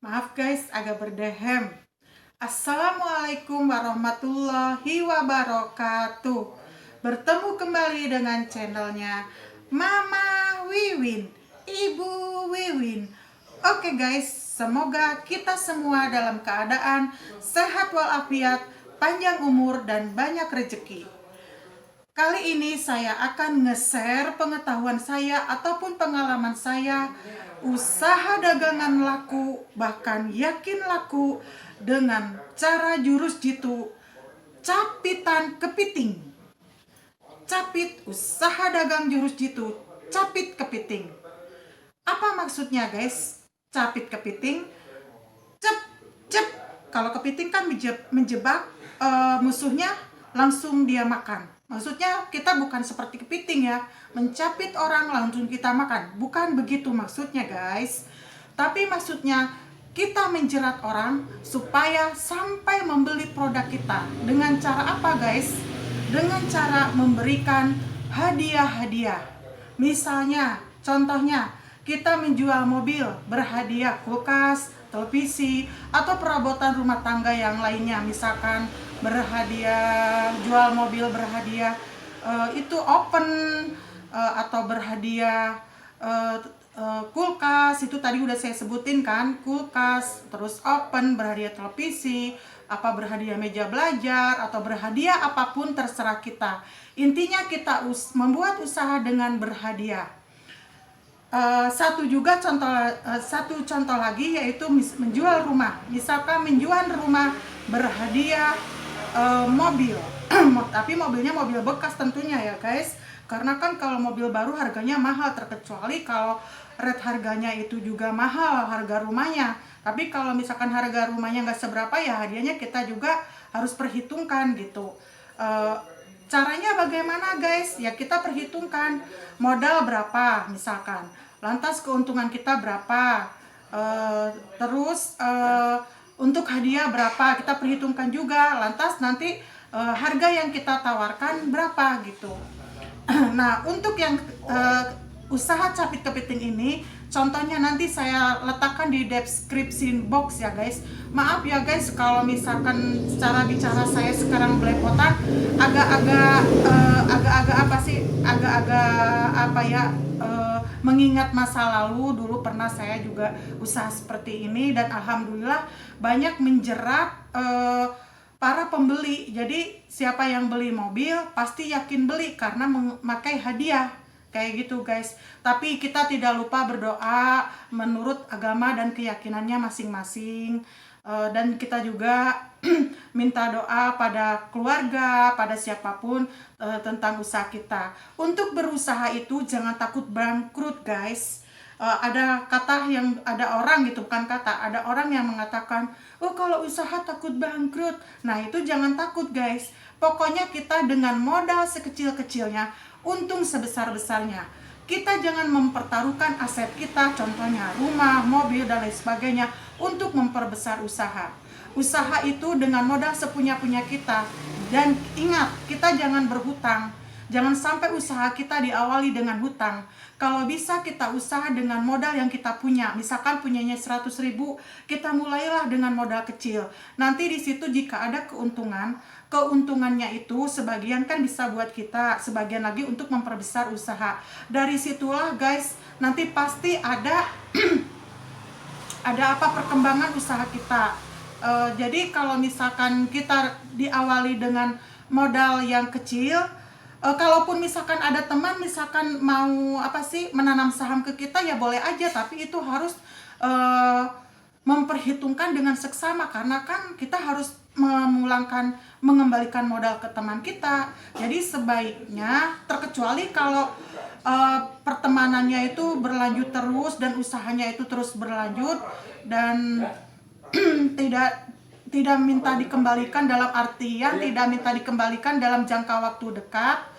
Maaf guys, agak berdehem. Assalamualaikum warahmatullahi wabarakatuh. Bertemu kembali dengan channelnya Mama Wiwin, Ibu Wiwin. Oke guys, semoga kita semua dalam keadaan sehat walafiat, panjang umur dan banyak rezeki. Kali ini saya akan nge-share pengetahuan saya ataupun pengalaman saya usaha dagangan laku, bahkan yakin laku dengan cara jurus jitu capitan kepiting. Capit, usaha dagang jurus jitu capit kepiting. Apa maksudnya guys? Capit kepiting, cep cep. Kalau kepiting kan menjebak musuhnya, langsung dia makan. Maksudnya kita bukan seperti kepiting ya, mencapit orang langsung kita makan. Bukan begitu maksudnya guys. Tapi maksudnya kita menjerat orang supaya sampai membeli produk kita. Dengan cara apa guys? Dengan cara memberikan hadiah-hadiah. Misalnya, contohnya kita menjual mobil, berhadiah kulkas, televisi, atau perabotan rumah tangga yang lainnya. Misalkan berhadiah jual mobil, berhadiah itu open, atau berhadiah kulkas, itu tadi udah saya sebutin kan, kulkas, terus open, berhadiah televisi, apa berhadiah meja belajar, atau berhadiah apapun terserah kita. Intinya kita membuat usaha dengan berhadiah. Satu contoh lagi yaitu menjual rumah. Misalkan menjual rumah berhadiah mobil, tapi mobilnya mobil bekas tentunya ya guys, karena kan kalau mobil baru harganya mahal, terkecuali kalau rate harganya itu juga mahal harga rumahnya. Tapi kalau misalkan harga rumahnya nggak seberapa, ya hadiahnya kita juga harus perhitungkan gitu. Caranya bagaimana guys? Ya kita perhitungkan modal berapa misalkan, lantas keuntungan kita berapa, terus untuk hadiah berapa kita perhitungkan juga, lantas nanti harga yang kita tawarkan berapa gitu. Nah untuk yang usaha capit kepiting ini, contohnya nanti saya letakkan di description box ya guys. Maaf ya guys kalau misalkan cara bicara saya sekarang belepotan, agak-agak mengingat masa lalu. Dulu pernah saya juga usaha seperti ini dan alhamdulillah banyak menjerat para pembeli. Jadi siapa yang beli mobil pasti yakin beli karena memakai hadiah. Kayak gitu guys. Tapi kita tidak lupa berdoa menurut agama dan keyakinannya masing-masing. Dan kita juga minta doa pada keluarga, pada siapapun tentang usaha kita. Untuk berusaha itu jangan takut bangkrut guys. Ada orang gitu, bukan kata, ada orang yang mengatakan, oh kalau usaha takut bangkrut. Nah itu jangan takut guys. Pokoknya kita dengan modal sekecil-kecilnya, untung sebesar-besarnya. Kita jangan mempertaruhkan aset kita, contohnya rumah, mobil, dan lain sebagainya, untuk memperbesar usaha. Usaha itu dengan modal sepunya-punya kita. Dan ingat, kita jangan berhutang. Jangan sampai usaha kita diawali dengan hutang. Kalau bisa kita usaha dengan modal yang kita punya. Misalkan punyanya 100.000, kita mulailah dengan modal kecil. Nanti di situ jika ada keuntungannya itu sebagian kan bisa buat kita, sebagian lagi untuk memperbesar usaha. Dari situlah guys, nanti pasti ada perkembangan usaha kita. Jadi kalau misalkan kita diawali dengan modal yang kecil, kalaupun misalkan ada teman misalkan mau menanam saham ke kita, ya boleh aja, tapi itu harus memperhitungkan dengan seksama, karena kan kita harus mengembalikan modal ke teman kita. Jadi sebaiknya, terkecuali kalau pertemanannya itu berlanjut terus dan usahanya itu terus berlanjut dan tidak minta dikembalikan, dalam artian tidak minta dikembalikan dalam jangka waktu dekat.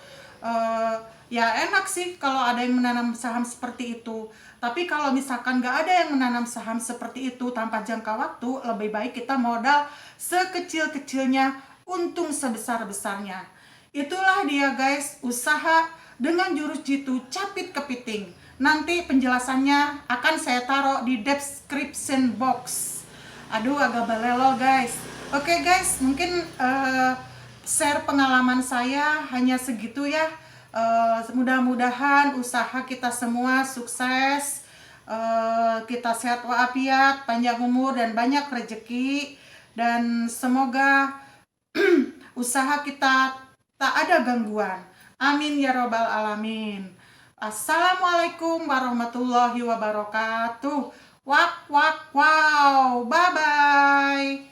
Ya enak sih kalau ada yang menanam saham seperti itu. Tapi kalau misalkan nggak ada yang menanam saham seperti itu tanpa jangka waktu, lebih baik kita modal sekecil-kecilnya, untung sebesar-besarnya. Itulah dia guys, usaha dengan jurus jitu capit kepiting. Nanti penjelasannya akan saya taruh di description box. Aduh, agak balelo guys. Oke guys, mungkin share pengalaman saya hanya segitu ya. Mudah-mudahan usaha kita semua sukses, kita sehat walafiat, panjang umur dan banyak rezeki, dan semoga usaha kita tak ada gangguan. Amin ya robbal alamin. Assalamualaikum warahmatullahi wabarakatuh. Wak wak wow. Bye bye.